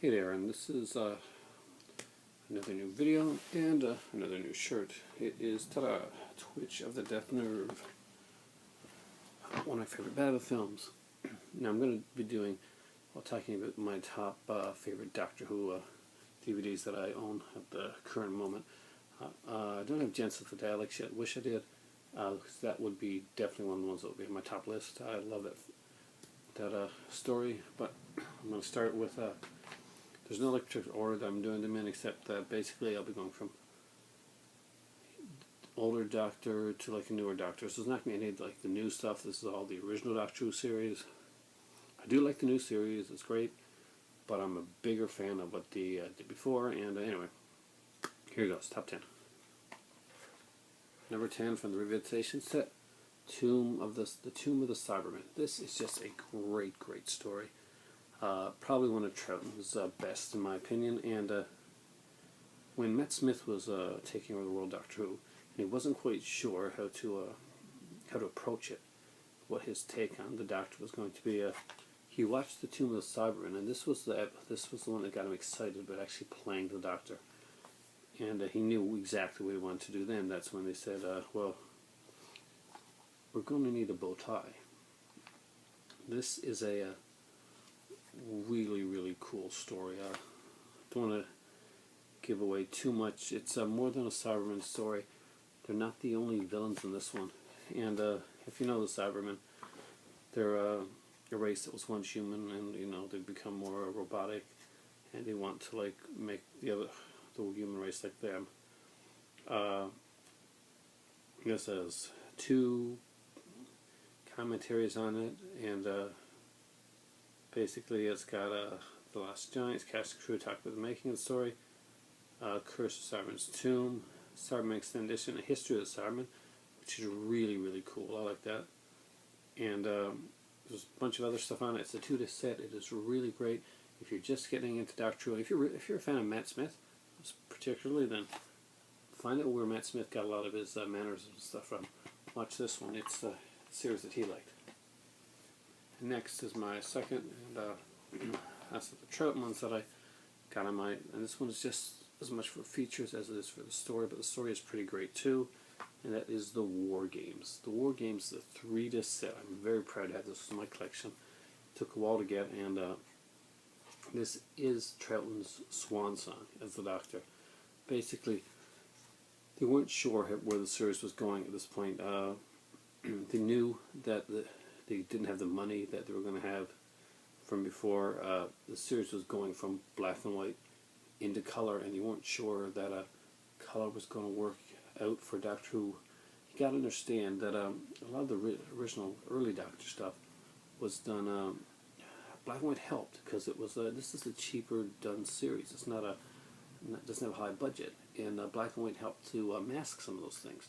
Hey there, and this is another new video and another new shirt. It is Twitch of the Death Nerve, one of my favorite battle films. Now I'm going to be talking about my top favorite Doctor Who DVDs that I own at the current moment. I don't have Jensen for Daleks yet. Wish I did, because that would be definitely one of the ones that would be on my top list. I love that story, but I'm going to start with there's no particular order that I'm doing them in, except that basically I'll be going from older Doctor to like a newer Doctor. So it's not going to be any like the new stuff. This is all the original Doctor Who series. I do like the new series, it's great, but I'm a bigger fan of what they did before. And anyway, here goes, top 10. Number 10 from the revisitation set, the Tomb of the Cybermen. This is just a great story. Probably one of Troughton's best, in my opinion. And when Matt Smith was taking over the World Doctor Who, and he wasn't quite sure how to approach it, what his take on the Doctor was going to be, he watched the Tomb of the Cybermen, and this was the one that got him excited about actually playing the Doctor. And he knew exactly what he wanted to do then. That's when they said, well, we're going to need a bow tie. This is a really cool story. I don't want to give away too much. It's more than a Cyberman story. They're not the only villains in this one. And if you know the Cybermen, they're a race that was once human, and they've become more robotic, and they want to like make the human race like them. This has 2 commentaries on it, and basically it's got The Last Giants, Cast and Crew talk about the making of the story, Curse of Cybermen's Tomb, Cybermen Extended Edition, A History of the Cybermen, which is really cool. I like that. And there's a bunch of other stuff on it. It's a 2-disc set. It is really great. If you're just getting into Doctor Who, if you're a fan of Matt Smith, particularly, then find out where Matt Smith got a lot of his manners and stuff from. Watch this one. It's the series that he liked. And next is my second, and that's the Troughton ones that I got on my. And this one is just as much for features as it is for the story, but the story is pretty great too. And that is the War Games. The War Games, the 3-disc set. I'm very proud to have this in my collection. It took a while to get, and this is Troughton's swan song as the Doctor. Basically, they weren't sure where the series was going at this point. They knew that they didn't have the money that they were going to have from before. The series was going from black and white into color, and they weren't sure that color was going to work out for Doctor Who. You got to understand that a lot of the original early Doctor stuff was done. Black and white helped because it was this is a cheaper done series. It's doesn't have a high budget, and black and white helped to mask some of those things.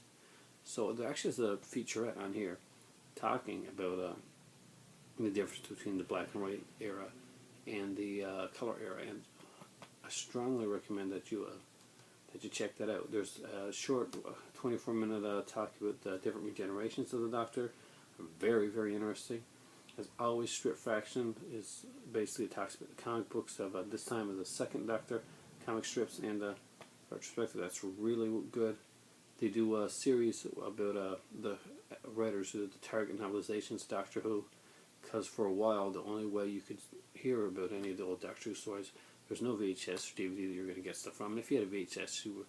So there actually is a featurette on here talking about the difference between the black and white era and the color era, and I strongly recommend that you check that out. There's a short 24-minute talk about the different regenerations of the Doctor. Very interesting. As always, Strip Fraction is basically talks about the comic books of this time of the second Doctor comic strips, and retrospective. That's really good. They do a series about the writers who did the Target novelizations Doctor Who, because for a while the only way you could hear about any of the old Doctor Who stories, there's no VHS or DVD that you're going to get stuff from. And if you had a VHS, you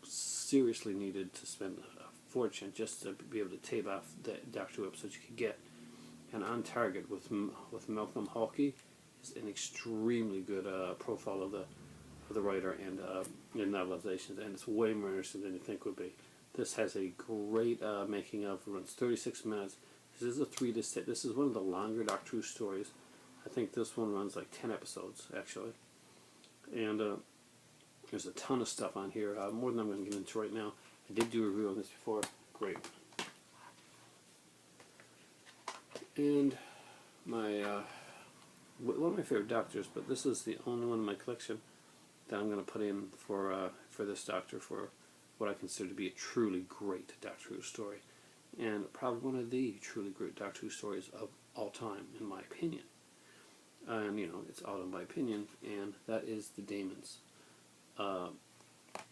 seriously needed to spend a fortune just to be able to tape off the Doctor Who episodes you could get. And on Target with Malcolm Halkey is an extremely good profile of the writer and novelizations, and it's way more interesting than you think would be. This has a great making of. It runs 36 minutes. This is a 3-disc set. This is one of the longer Doctor Who stories. I think this one runs like 10 episodes actually, and there's a ton of stuff on here, more than I'm going to get into right now. I did do a review on this before. Great. And my one of my favorite Doctors, but this is the only one in my collection that I'm going to put in for this Doctor, for what I consider to be a truly great Doctor Who story, and probably one of the truly great Doctor Who stories of all time, in my opinion. and you know, it's all in my opinion, and that is the Damons.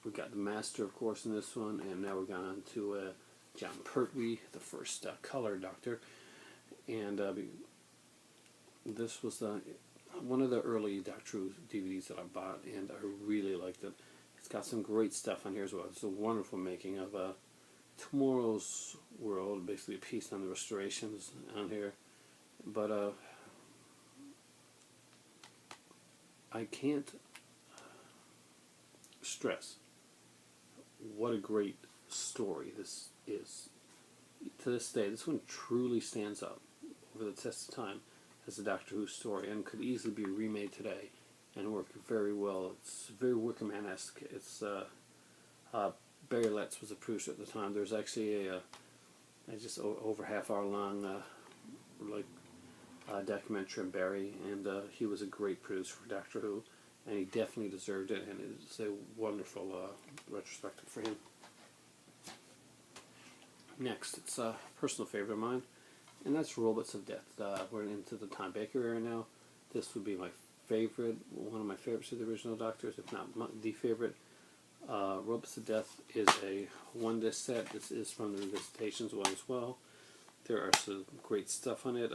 We've got the Master, of course, in this one, and now we're going on to John Pertwee, the first color Doctor, and this was one of the early Doctor Who DVDs that I bought, and I really liked it. It's got some great stuff on here as well. It's a wonderful making of Tomorrow's World, basically a piece on the restorations on here, but I can't stress what a great story this is. To this day, this one truly stands up over the test of time as a Doctor Who story, and could easily be remade today and work very well. It's very Wickerman-esque. It's Barry Letts was a producer at the time. There's actually a just over half-hour long documentary on Barry, and he was a great producer for Doctor Who, and he definitely deserved it, and it's a wonderful retrospective for him. Next, it's a personal favorite of mine, and that's Robots of Death. We're into the Tom Baker era now. This would be my favorite, one of my favorites of the original Doctors, if not the favorite. Robots of Death is a one-disc set. This is from the Revisitations one as well. There are some great stuff on it.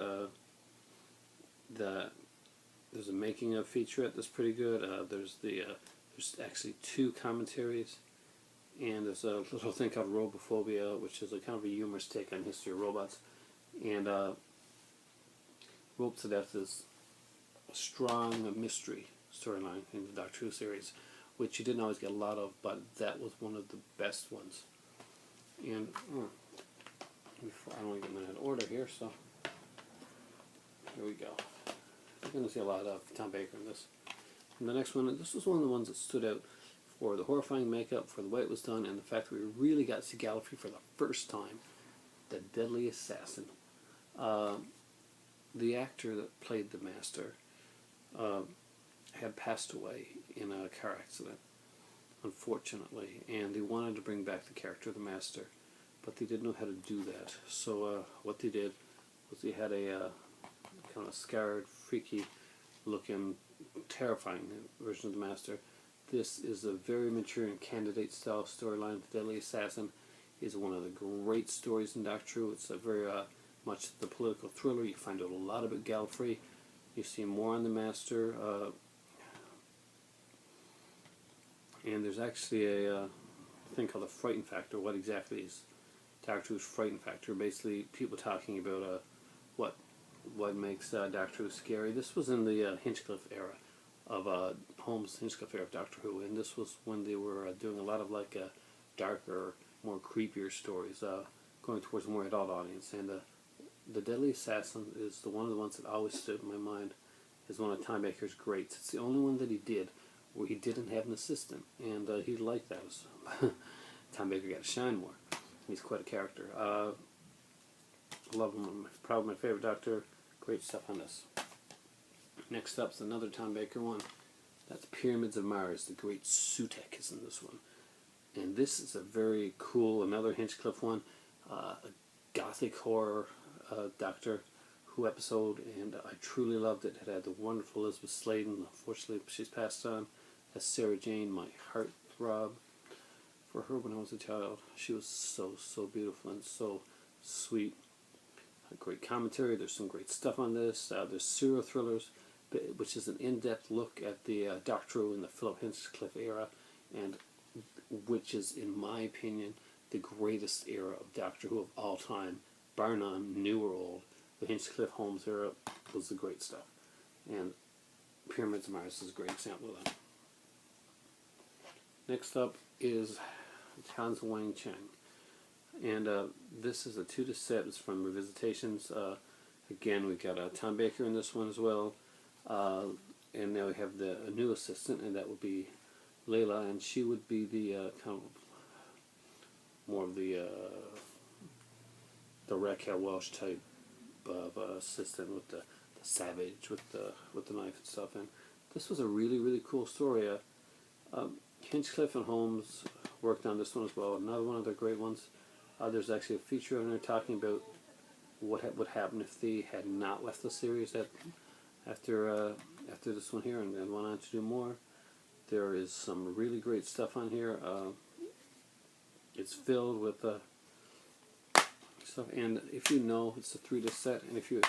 There's a making of featurette that's pretty good. There's actually 2 commentaries, and there's a little thing called Robophobia, which is a kind of a humorous take on history of robots. And Robots of Death is a strong mystery storyline in the Doctor Who series, which you didn't always get a lot of, but that was one of the best ones. And before, I don't want to get them in order here, so here we go. You're going to see a lot of Tom Baker in this. And the next one, this was one of the ones that stood out for the horrifying makeup, for the way it was done, and the fact that we really got to see Gallifrey for the first time. The Deadly Assassin. The actor that played the Master had passed away in a car accident, unfortunately, and they wanted to bring back the character of the Master, but they didn't know how to do that. So what they did was they had a kind of scarred, freaky looking, terrifying version of the Master. This is a very mature and candidate style storyline. The Deadly Assassin is one of the great stories in Doctor Who. It's a very much the political thriller. You find out a lot about Gallifrey. You see more on the Master. And there's actually a thing called the Frighten Factor. What exactly is Doctor Who's Frighten Factor? Basically, people talking about what makes Doctor Who scary. This was in the Hinchcliffe era of Holmes' Hinchcliffe era of Doctor Who, and this was when they were doing a lot of darker, more creepier stories, going towards a more adult audience. And the Deadly Assassin is one of the ones that always stood in my mind as one of Tom Baker's greats. It's the only one that he did where he didn't have an assistant, and he liked that. Tom Baker got to shine more. He's quite a character. I love him. Probably my favorite Doctor. Great stuff on this. Next up's another Tom Baker one. That's Pyramids of Mars. The Great Sutekh is in this one. And this is a very cool, another Hinchcliffe one, a gothic horror Doctor Who episode, and I truly loved it. It had the wonderful Elizabeth Sladen. Unfortunately, she's passed on. As Sarah Jane, my heart throbbed for her when I was a child. She was so beautiful and so sweet. A great commentary. There's some great stuff on this. There's serial thrillers, which is an in-depth look at the Doctor Who in the Philip Hinchcliffe era, and which is, in my opinion, the greatest era of Doctor Who of all time, bar none, new or old. The Hinchcliffe Holmes era was the great stuff, and Pyramids of Mars is a great example of that. Next up is Townswangcheng, and this is a 2-disc set. It's from Revisitations. Again, we got Tom Baker in this one as well, and now we have a new assistant, and that would be Layla, and she would be the kind of more of the Raquel Welch type of assistant with the savage with the knife and stuff. And this was a really cool story. Hinchcliffe and Holmes worked on this one as well. Another one of their great ones. There's actually a feature on there talking about what would happen if they had not left the series at after this one here, and then went on to do more. There is some really great stuff on here. It's filled with stuff, and if you know, it's a 3-disc set, and if you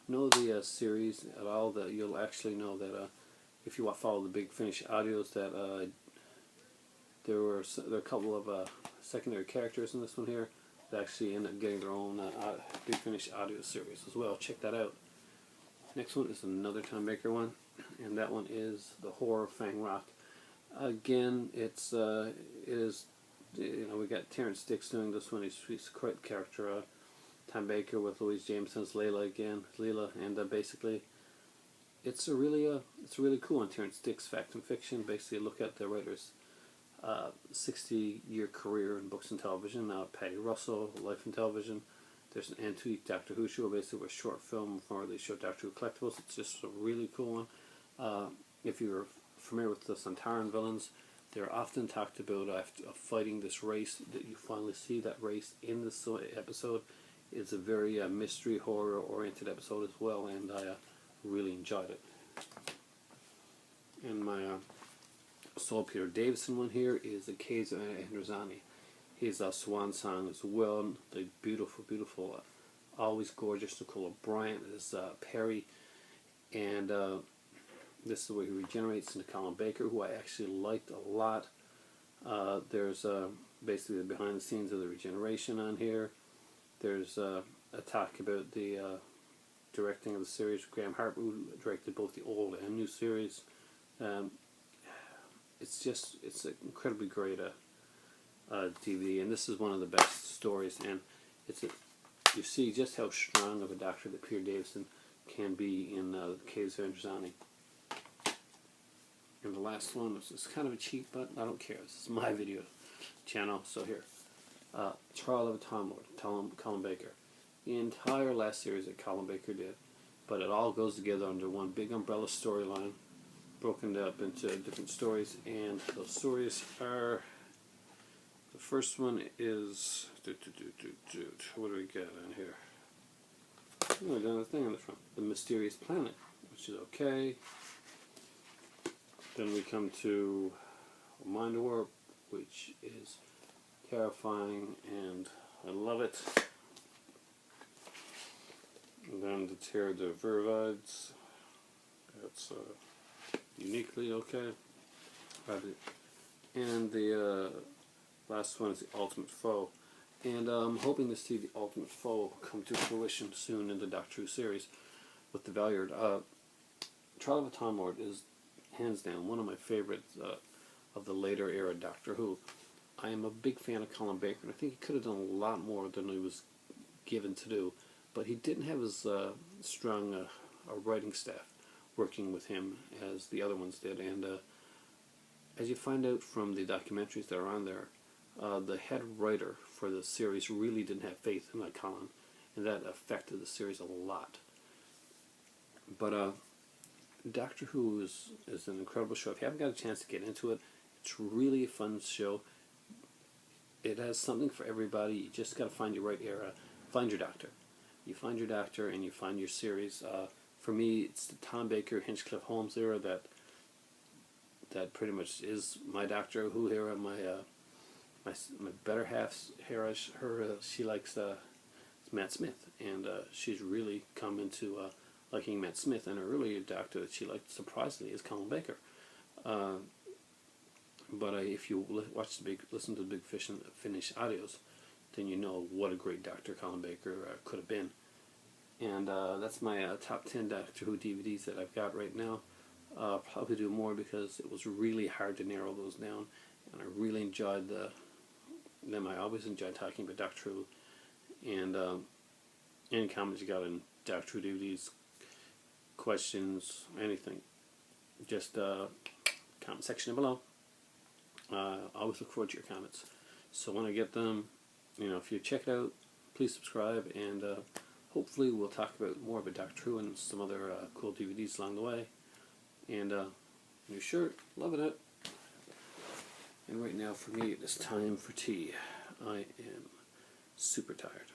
know the series at all, that you'll actually know that if you follow the Big Finish audios, that there are a couple of secondary characters in this one here that actually end up getting their own Big Finish audio series as well. Check that out. Next one is another Tom Baker one, and that one is The Horror of Fang Rock. Again, it is, you know, we got Terrence Dicks doing this one. He's a great character. Tom Baker with Louise Jameson's Leela, and basically, it's a really cool one. Terrence Dicks Fact and Fiction. Basically, look at the writer's 60-year career in books and television. Patty Russell, Life in Television. There's an antique Doctor Who show, basically a short film for the show Doctor Who Collectibles. It's just a really cool one. If you're familiar with the Sontaran villains, they're often talked about after fighting this race. That you finally see that race in this episode. It's a very mystery horror oriented episode as well, and I really enjoyed it. And my Saul Peter Davison one here is the Kaiser Androzani. His Swan Song as well. The beautiful, always gorgeous Nicola Bryant is Perry, and this is the way he regenerates into Colin Baker, who I actually liked a lot. There's basically the behind the scenes of the regeneration on here. There's a talk about the directing of the series. Graham Harper, who directed both the old and new series. It's an incredibly great DVD, and this is one of the best stories. And you see just how strong of a doctor that Peter Davison can be in Kaiser Androzani. And the last one is kind of a cheat, but I don't care. This is my video channel, so here. Trial of a Time Lord, Colin Baker. The entire last series that Colin Baker did, but it all goes together under one big umbrella storyline, broken up into different stories, and those stories are, the first one is, what do we got on here? Oh, down the thing on the front, The Mysterious Planet, which is okay. Then we come to Mind Warp, which is terrifying, and I love it. And then the Terror de Vervides, that's uniquely okay. And the last one is The Ultimate Foe, and I'm hoping to see The Ultimate Foe come to fruition soon in the Doctor Who series with the Valyard. Trial of a Time Lord is hands down one of my favorites of the later era Doctor Who. I am a big fan of Colin Baker, and I think he could have done a lot more than he was given to do, but he didn't have as strong a writing staff working with him as the other ones did. And as you find out from the documentaries that are on there, the head writer for the series really didn't have faith in Colin, and that affected the series a lot. But Doctor Who is an incredible show. If you haven't got a chance to get into it, it's really a fun show. It has something for everybody. You just got to find your right era. Find your doctor. You find your doctor and you find your series. For me, it's the Tom Baker, Hinchcliffe Holmes era that pretty much is my Doctor Who era. My better half's era. She likes Matt Smith, and she's really come into liking Matt Smith. And her earlier Doctor that she liked, surprisingly, is Colin Baker. But if you listen to the Big Finish audios, then you know what a great Doctor Colin Baker could have been. And that's my top 10 Doctor Who DVDs that I've got right now. I'll probably do more because it was really hard to narrow those down, and I really enjoyed them. I always enjoy talking about Doctor Who, and any comments you got in Doctor Who DVDs, questions, anything, just comment section below. I always look forward to your comments. So when I get them, if you check it out, please subscribe, and hopefully we'll talk about more about Doctor Who and some other cool DVDs along the way. And new shirt, loving it. And right now for me, it is time for tea. I am super tired.